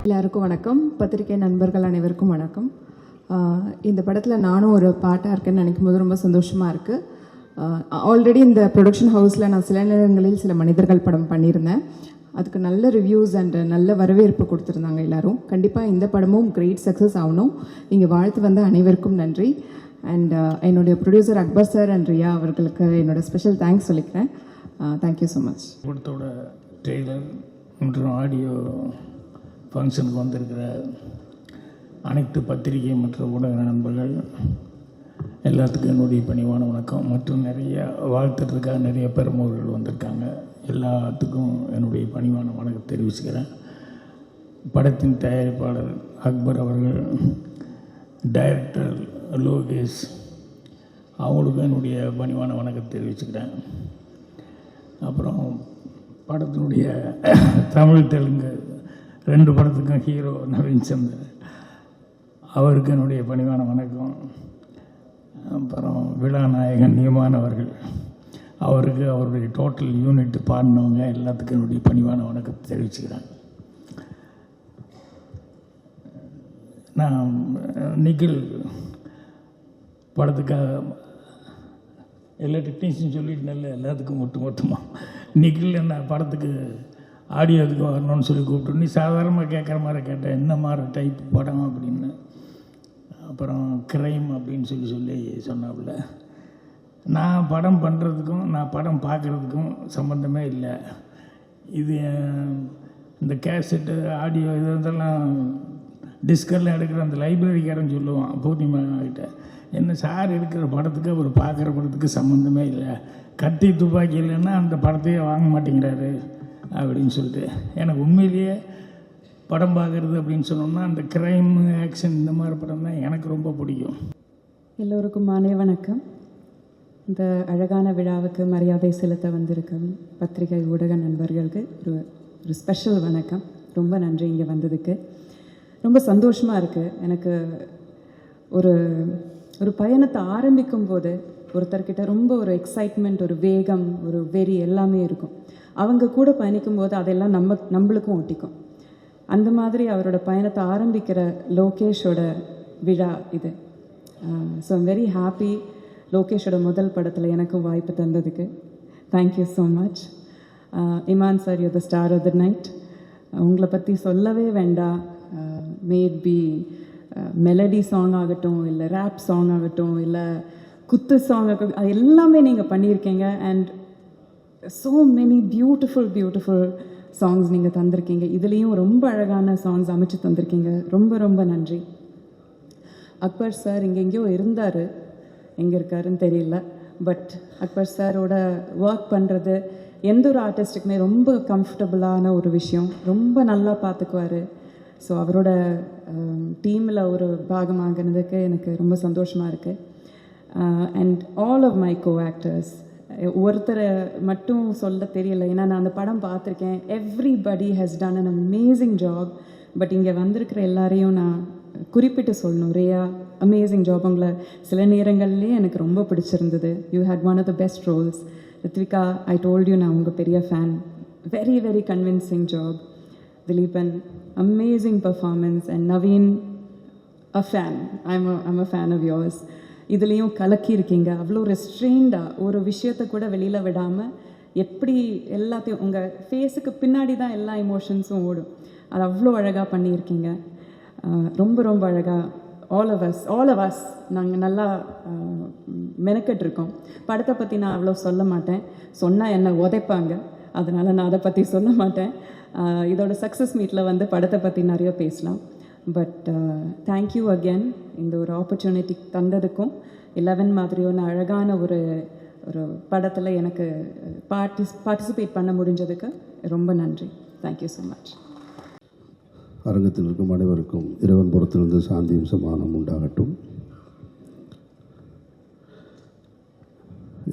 எல்லாருக்கும் வணக்கம். பத்திரிகை நண்பர்கள் அனைவருக்கும் வணக்கம். இந்த படத்தில் நானும் ஒரு பாட்டாக இருக்கேன்னு நினைக்கும் போது ரொம்ப சந்தோஷமாக இருக்குது. ஆல்ரெடி இந்த ப்ரொடக்ஷன் ஹவுஸில் நான் சில நேரங்களில் சில மனிதர்கள் படம் பண்ணியிருந்தேன். அதுக்கு நல்ல ரிவ்யூஸ் அண்ட் நல்ல வரவேற்பு கொடுத்துருந்தாங்க எல்லாரும். கண்டிப்பாக இந்த படமும் கிரேட் சக்ஸஸ் ஆகணும். இங்கே வாழ்த்து வந்த அனைவருக்கும் நன்றி. அண்ட் என்னுடைய producer Akbar sir and Riya அவர்களுக்கு என்னோட ஸ்பெஷல் தேங்க்ஸ் சொல்லிக்கிறேன். Thank you so much. படத்தோட ட்ரெய்லர் மற்றும் ஆடியோ ஃபங்க்ஷனுக்கு வந்திருக்கிற அனைத்து பத்திரிகை மற்றும் ஊடக நண்பர்கள் எல்லாத்துக்கும் என்னுடைய பணிவான வணக்கம். மற்றும் நிறைய வாழ்த்துறதுக்காக நிறைய பெருமவர்கள் வந்திருக்காங்க. எல்லாத்துக்கும் என்னுடைய பணிவான வணக்கம் தெரிவிச்சுக்கிறேன். படத்தின் தயாரிப்பாளர் அக்பர் அவர்கள், டைரக்டர் லோகேஷ் அவங்களுக்கும் என்னுடைய பணிவான வணக்கம் தெரிவிச்சுக்கிறேன். அப்புறம் படத்தினுடைய தமிழ் தெலுங்கு 2 படத்துக்கும் ஹீரோ நவீன் சந்தர் அவருக்கு என்னுடைய பணிவான வணக்கம். அப்புறம் விழாநாயகன் நியமான் அவர்கள் அவருக்கு அவருடைய டோட்டல் யூனிட் பாடினவங்க எல்லாத்துக்கும் என்னுடைய பணிவான வணக்கத்தை தெரிவிச்சுக்கிறேன். நான் நிகில் படத்துக்காக எல்லா டெக்னீஷியன் சொல்லிட்டு எல்லாத்துக்கும் மொத்தமாக நிகில் என்ன படத்துக்கு ஆடியோதுக்கு வரணும்னு சொல்லி கூப்பிட்டு, நீ சாதாரணமாக கேட்குற மாதிரி கேட்டேன், என்ன மாதிரி டைப் படம் அப்படின்னு. அப்புறம் கிரைம் அப்படின்னு சொல்லி சொன்னாப்புல. நான் படம் பண்ணுறதுக்கும் நான் படம் பார்க்குறதுக்கும் சம்மந்தமே இல்லை. இது இந்த கேசட்டு ஆடியோ இதெல்லாம் டிஸ்கெல்லாம் எடுக்கிற அந்த லைப்ரரிக்காரன் சொல்லுவான் பூர்ணிமா கிட்ட, என்ன சார் எடுக்கிற படத்துக்கு அவர் பார்க்குற படத்துக்கு சம்மந்தமே இல்லை, கத்தி துப்பாக்கி இல்லைன்னா அந்த படத்தையே வாங்க மாட்டேங்கிறாரு அப்படின்னு சொல்லிட்டு. எனக்கு உண்மையிலேயே படம் பார்க்குறது அப்படின்னு சொன்னோம்னா அந்த கிரைம் ஆக்ஷன் இந்த மாதிரி படம் தான் எனக்கு ரொம்ப பிடிக்கும். எல்லோருக்கும் மாலை வணக்கம். இந்த அழகான விழாவுக்கு மரியாதை செலுத்த வந்திருக்கும் பத்திரிகை ஊடக நண்பர்களுக்கு ஒரு ஸ்பெஷல் வணக்கம். ரொம்ப நன்றி இங்கே வந்ததுக்கு. ரொம்ப சந்தோஷமாக இருக்குது. எனக்கு ஒரு பயணத்தை ஆரம்பிக்கும் போது ஒருத்தர்கிட்ட ரொம்ப ஒரு எக்ஸைட்மெண்ட், ஒரு வேகம், ஒரு வெறி எல்லாமே இருக்கும். அவங்க கூட பயணிக்கும் போது அதெல்லாம் நம்மளுக்கும் ஒட்டிக்கும். அந்த மாதிரி அவரோட பயணத்தை ஆரம்பிக்கிற லோகேஷோட விழா இது. So I'm very happy. லோகேஷோட முதல் படத்தில் எனக்கும் வாய்ப்பு தந்ததுக்கு thank you so much. Imman sir, you the star of the night. உங்களை பற்றி சொல்லவே வேண்டாம். மேட் பி மெலடி சாங் ஆகட்டும், இல்லை ரேப் சாங் ஆகட்டும், இல்லை குத்து சாங் ஆகட்டும், அது எல்லாமே நீங்கள் பண்ணியிருக்கீங்க. And so many beautiful songs நீங்கள் தந்திருக்கீங்க. இதுலேயும் ரொம்ப அழகான சாங்ஸ் அமைச்சு தந்திருக்கீங்க. ரொம்ப ரொம்ப நன்றி. அக்பர் சார் எங்கெங்கேயோ இருந்தார், எங்கே இருக்காருன்னு தெரியல. பட் அக்பர் சாரோட ஒர்க் பண்ணுறது எந்த ஒரு ஆர்டிஸ்ட்டுக்குமே ரொம்ப கம்ஃபர்டபுளான ஒரு விஷயம். ரொம்ப நல்லா பார்த்துக்குவார். ஸோ அவரோட டீமில் ஒரு பாகமாகினதுக்கு எனக்கு ரொம்ப சந்தோஷமாக இருக்குது. And all of my co actors, ஒருத்தரை மட்டும் சொல்ல தெரியல, ஏன்னா நான் அந்த படம் பார்த்துருக்கேன். Everybody has done an amazing job. But இங்கே வந்திருக்கிற எல்லாரையும் நான் குறிப்பிட்டு சொல்லணும். Riya, amazing job. உங்களை சில நேரங்கள்லேயே எனக்கு ரொம்ப பிடிச்சிருந்தது. You had one of the best roles. Rithvika, I told you, நான் உங்கள் பெரிய fan. Very very convincing job. Dhileepan, amazing performance. And Naveen, a fan. I'm a fan of yours. இதுலேயும் கலக்கி இருக்கீங்க. அவ்வளோ ரெஸ்ட்ரெயின்டாக ஒரு விஷயத்தை கூட வெளியில் விடாமல் எப்படி எல்லாத்தையும் உங்கள் ஃபேஸுக்கு பின்னாடி தான் எல்லா எமோஷன்ஸும் ஓடும். அது அவ்வளோ அழகாக பண்ணியிருக்கீங்க. ரொம்ப ரொம்ப அழகாக ஆல் ஆஃப் அஸ் நாங்கள் நல்லா மெனக்கெட்டிருக்கோம். படத்தை பற்றி நான் அவ்வளோ சொல்ல மாட்டேன். சொன்னால் என்னை உதைப்பாங்க. அதனால் நான் அதை பற்றி சொல்ல மாட்டேன். இதோட சக்ஸஸ் மீட்டில் வந்து படத்தை பற்றி நிறைய பேசலாம். பட் தேங்க்யூ அகேன் இந்த ஒரு ஆப்பர்ச்சுனிட்டி தந்ததுக்கும். 11 மாதிரியான அழகான ஒரு படத்தில் எனக்கு பார்ட்டிசிபேட் பண்ண முடிஞ்சதுக்கு ரொம்ப நன்றி. Thank you so much. அரங்கத்தில் இருக்கும் அனைவருக்கும் இறைவன் புறத்திலிருந்து சாந்தியும் சமாதானம் உண்டாகட்டும்.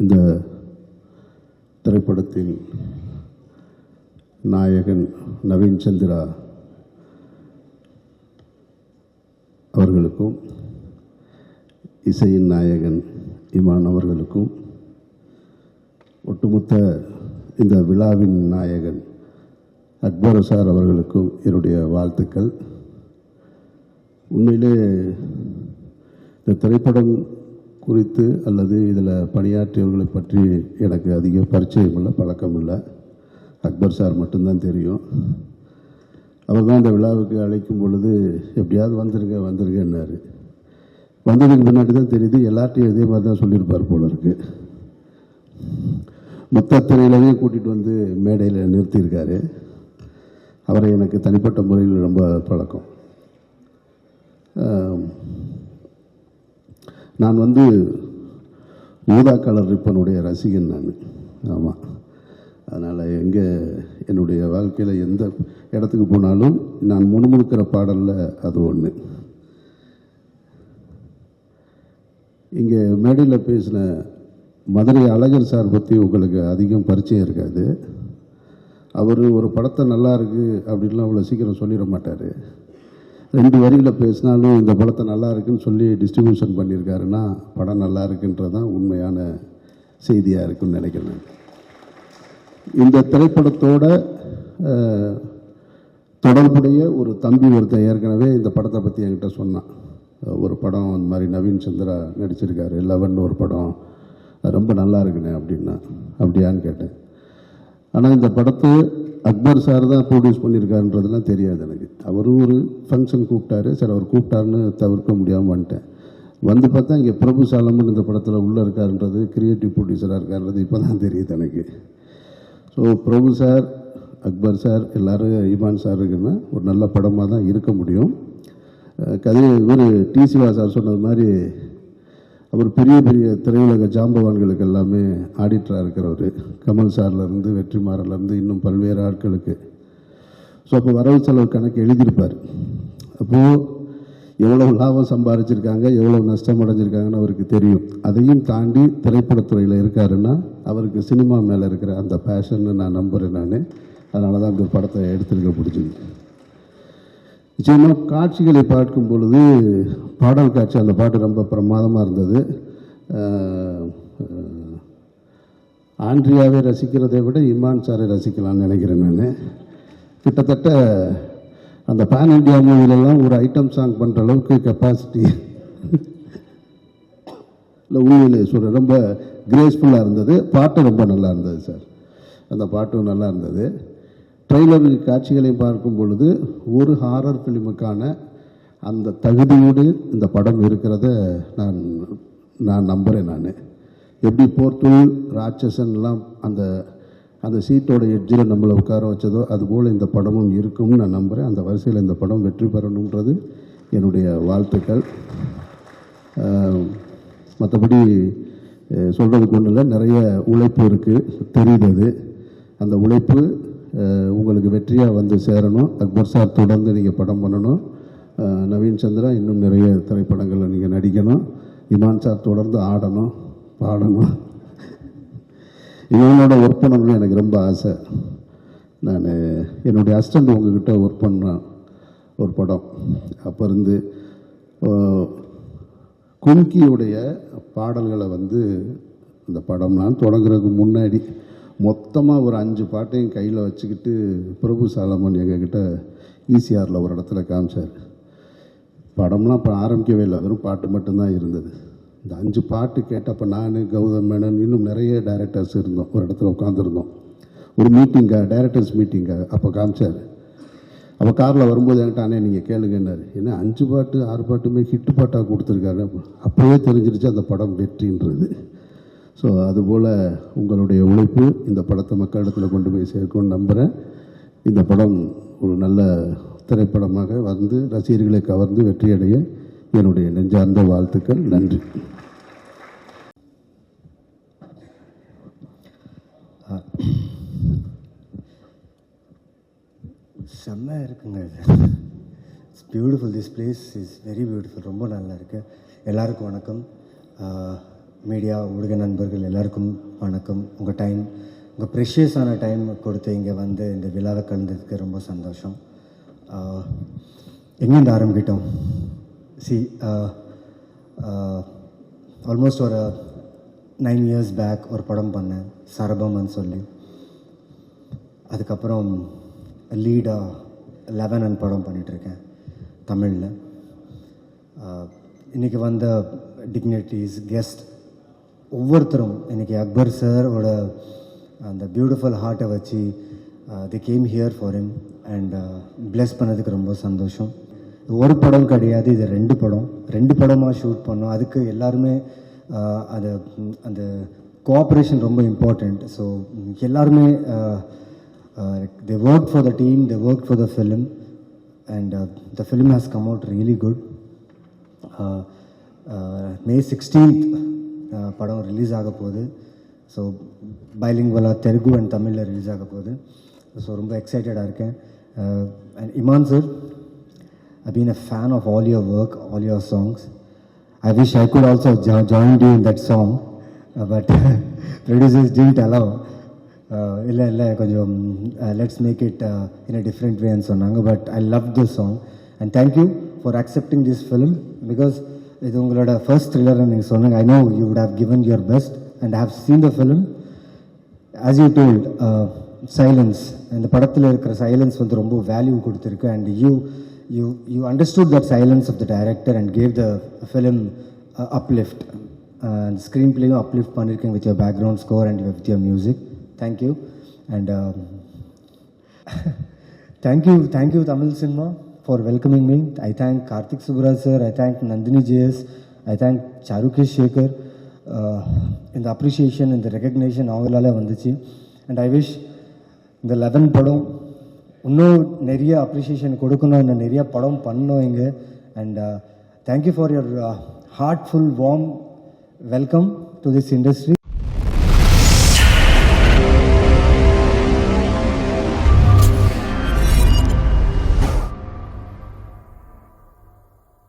இந்த திரைப்படத்தின் நாயகன் நவீன் சந்திரா அவர்களுக்கும், இசையின் நாயகன் இமான் அவர்களுக்கும், ஒட்டுமொத்த இந்த விழாவின் நாயகன் அக்பர் சார் அவர்களுக்கும் என்னுடைய வாழ்த்துக்கள். உண்மையிலே இந்த திரைப்படம் குறித்து அல்லது இதில் பணியாற்றியவர்களை பற்றி எனக்கு அதிக பரிச்சயம் இல்லை, பழக்கம் இல்லை. அக்பர் சார் மட்டும்தான் தெரியும். அவர் தான் இந்த விழாவுக்கு அழைக்கும் பொழுது எப்படியாவது வந்துருங்கன்னாரு. வந்ததுக்கு முன்னாடி தான் தெரியுது எல்லார்ட்டையும் இதே மாதிரி தான் சொல்லியிருப்பார் போல இருக்கு. மொத்த திரையிலவே கூட்டிகிட்டு வந்து மேடையில் நிறுத்தியிருக்காரு. அவரை எனக்கு தனிப்பட்ட முறையில் ரொம்ப பழக்கம். நான் ஊதா கலர் ரிப்பனுடைய ரசிகன் நான். ஆமாம், அதனால் என்னுடைய வாழ்க்கையில் எந்த இடத்துக்கு போனாலும் நான் முணுமுணுக்கிற பாடலில் அது ஒன்று. இங்கே மேடையில் பேசின மதுரை அழகர் சார் பற்றி உங்களுக்கு அதிகம் பரிச்சயம் இருக்காது. அவர் ஒரு படத்தை நல்லா இருக்குது அப்படின்லாம் அவ்வளோ சீக்கிரம் சொல்லிட மாட்டார். 2 வரியில் பேசினாலும் இந்த படத்தை நல்லா இருக்குன்னு சொல்லி டிஸ்ட்ரிபியூஷன் பண்ணியிருக்காருன்னா படம் நல்லா இருக்குன்றதான் உண்மையான செய்தியாக இருக்குன்னு நினைக்கிறேன். இந்த திரைப்படத்தோட தொடர்புடைய ஒரு தம்பி ஒருத்தன் ஏற்கனவே இந்த படத்தை பற்றி என்கிட்ட சொன்னான். ஒரு படம் அந்த மாதிரி நவீன் சந்திரா நடிச்சிருக்காரு, 11 ஒரு படம், ரொம்ப நல்லா இருக்குண்ணே அப்படின்னா. அப்படியான்னு கேட்டேன். ஆனால் இந்த படத்தை அக்பர் சார் தான் ப்ரொடியூஸ் பண்ணியிருக்காருன்றதுலாம் தெரியாது எனக்கு. அவரும் ஒரு ஃபங்க்ஷன் கூப்பிட்டாரு, சரி அவர் கூப்பிட்டாருன்னு தவிர்க்க முடியாமல் வந்துட்டேன். பார்த்தா இங்கே பிரபு சாலமன் இந்த படத்தில் உள்ளே இருக்காருன்றது, கிரியேட்டிவ் ப்ரொடியூசராக இருக்காருன்றது இப்போ தான் தெரியுது எனக்கு. ஸோ பிரபு சார், அக்பர் சார், எல்லோரும் இமான் சார் இருக்குன்னா ஒரு நல்ல படமாக தான் இருக்க முடியும். இவர் டி சிவா சார் சொன்னது மாதிரி அவர் பெரிய பெரிய திரையுலக ஜாம்பவான்களுக்கு எல்லாமே ஆடிட்டராக இருக்கிறவர். கமல் சார்லேருந்து வெற்றிமாறலேருந்து இன்னும் பல்வேறு ஆட்களுக்கு. ஸோ அப்போ வரவு செலவு கணக்கு எழுதியிருப்பார். அப்போது எவ்வளோ லாபம் சம்பாதிச்சிருக்காங்க, எவ்வளோ நஷ்டம் அடைஞ்சிருக்காங்கன்னு அவருக்கு தெரியும். அதையும் தாண்டி திரைப்படத்துறையில் இருக்காருன்னா அவருக்கு சினிமா மேலே இருக்கிற அந்த பேஷன்னு நான் நம்புகிறேன். அதனால தான் இந்த படத்தை எடுத்துருக்க பிடிச்சிது. நிச்சயமாக காட்சிகளை பார்க்கும் பொழுது பாடல் காட்சி, அந்த பாட்டு ரொம்ப பிரமாதமாக இருந்தது. ஆண்ட்ரியாவை ரசிக்கிறதை விட இமான் சாரை ரசிக்கலாம்னு நினைக்கிறேன் நான். கிட்டத்தட்ட அந்த பேன் இண்டியா மூவிலெல்லாம் ஒரு ஐட்டம் சாங் பண்ணுற அளவுக்கு கெப்பாசிட்டி இல்லை. உண்மையிலே சொல்கிறேன், ரொம்ப கிரேஸ்ஃபுல்லாக இருந்தது. பாட்டு ரொம்ப நல்லா இருந்தது சார். அந்த பாட்டும் நல்லா இருந்தது. ட்ரெய்லர் காட்சிகளை பார்க்கும் பொழுது ஒரு ஹாரர் ஃபிலிமுக்கான அந்த தகுதியோடு இந்த படம் இருக்கிறத நான் நம்புகிறேன். நான் எப்படி போர்த்துல் ராட்சசன்லாம் அந்த சீட்டோட எட்ஜில் நம்மளை உட்கார வச்சதோ அதுபோல் இந்த படமும் இருக்கும்னு நான் நம்புகிறேன். அந்த வரிசையில் இந்த படம் வெற்றி பெறணுன்றது என்னுடைய வாழ்த்துக்கள். மற்றபடி சொல்கிறதுக்கு ஒன்றும் இல்லை, நிறைய உழைப்பு இருக்குது தெரியுது. அந்த உழைப்பு உங்களுக்கு வெற்றியாக சேரணும். அக்பர் சார் தொடர்ந்து நீங்கள் படம் பண்ணணும். நவீன் சந்திரா இன்னும் நிறைய திரைப்படங்களில் நீங்கள் நடிக்கணும். இமான் சார் தொடர்ந்து ஆடணும், பாடணும். இவங்களோட ஒர்க் பண்ணணும்னு எனக்கு ரொம்ப ஆசை. நான் என்னுடைய அசிஸ்டண்ட் உங்ககிட்ட ஒர்க் பண்ணேன் ஒரு படம். அப்போ இருந்து கும்கியுடைய பாடல்களை இந்த படம்லாம் தொடங்குறதுக்கு முன்னாடி மொத்தமாக ஒரு 5 பாட்டையும் கையில் வச்சுக்கிட்டு பிரபு சாலமன் எங்ககிட்ட ஈசிஆரில் ஒரு இடத்துல காமிச்சார். படம்லாம் இப்போ ஆரம்பிக்கவே இல்லை, வெறும் பாட்டு மட்டும்தான் இருந்தது. இந்த 5 பாட்டு கேட்டப்போ நான், கௌதம் மேனன், இன்னும் நிறைய டைரக்டர்ஸ் இருந்தோம், ஒரு இடத்துல உட்காந்துருந்தோம். ஒரு டைரக்டர்ஸ் மீட்டிங்காக அப்போ காமிச்சார். அப்போ காரில் வரும்போது என்கிட்ட அண்ணே நீங்கள் கேளுங்கன்னாரு. ஏன்னா 5 பாட்டு 6 பாட்டுமே ஹிட்டு பாட்டாக கொடுத்துருக்காரு. அப்போவே தெரிஞ்சிருச்சு அந்த படம் வெற்றின்றது. ஸோ அதுபோல் உங்களுடைய உழைப்பு இந்த படத்தை மக்களிடத்தில் கொண்டு போய் சேர்க்கும்னு நம்புகிறேன். இந்த படம் ஒரு நல்ல திரைப்படமாக ரசிகர்களை கவர்ந்து வெற்றியடைய என்னுடைய நெஞ்சார்ந்த வாழ்த்துக்கள். நன்றி. செம்மையாக இருக்குங்க இது. It's beautiful. This place is very beautiful. ரொம்ப நல்லா இருக்குது. எல்லாருக்கும் வணக்கம். மீடியா ஊடக நண்பர்கள் எல்லாருக்கும் வணக்கம். உங்கள் டைம், உங்கள் ப்ரெஷியஸான டைம் கொடுத்து இங்கே இந்த விழாவை கலந்ததுக்கு ரொம்ப சந்தோஷம். எங்கேருந்து ஆரம்பிக்கிட்டோம்? ஆல்மோஸ்ட் ஒரு 9 years பேக் ஒரு படம் பண்ணேன், சரபம்னு சொல்லி. அதுக்கப்புறம் லீட் லெவன் படம் பண்ணிகிட்ருக்கேன் தமிழில். இன்றைக்கி வந்த டிக்னிட்டிஸ் கெஸ்ட் ஒவ்வொருத்தரும் இன்றைக்கி அக்பர் சாரோட அந்த பியூட்டிஃபுல் ஹார்ட்டை வச்சு the came here for him and bless பண்ணதுக்கு ரொம்ப சந்தோஷம். ஒரு படம் கிடையாது, இது 2 படமாக ஷூட் பண்ணோம். அதுக்கு எல்லாருமே அது அந்த கோஆப்ரேஷன் ரொம்ப இம்பார்ட்டண்ட். ஸோ எல்லாருமே they worked for the team, they worked for the film, and the film has come out really good. May 16th படம் ரிலீஸ் ஆக போகுது. ஸோ பைலிங்குவலாக தெலுங்கு அண்ட் தமிழில் ரிலீஸ் ஆக போகுது. ஸோ ரொம்ப எக்ஸைட்டடாக இருக்கேன். And Imman sir, I've been a fan of all your work, all your songs. I wish I could also join you in that song, but producers didn't allow. இல்லை கொஞ்சம் let's make it in a different way ன்னு சொன்னாங்க. But I love this song and thank you for accepting this film because இது உங்களோட first த்ரில்லர்னு நீங்கள் சொன்னாங்க. I know you would have given your best and I have seen the film. As you told, silence, இந்த படத்தில் இருக்கிற silence வந்து ரொம்ப value கொடுத்துருக்கு. And you understood that silence of the director and gave the film uplift. And screenplay uplift பண்ணிருக்கீங்க with your background score and with your music. Thank you. And thank you Tamil cinema for welcoming me. I thank Karthik Subbaraj sir, I thank Nandini JS, I thank Charukesh Shekhar in the appreciation and the recognition அவங்களால வந்துச்சு. And I wish இந்த 11 படம் இன்னும் நிறைய appreciation கொடுக்கணும், இன்னும் நிறைய படம் பண்ணணும் இங்கே. And thank you for your heartful warm welcome to this industry.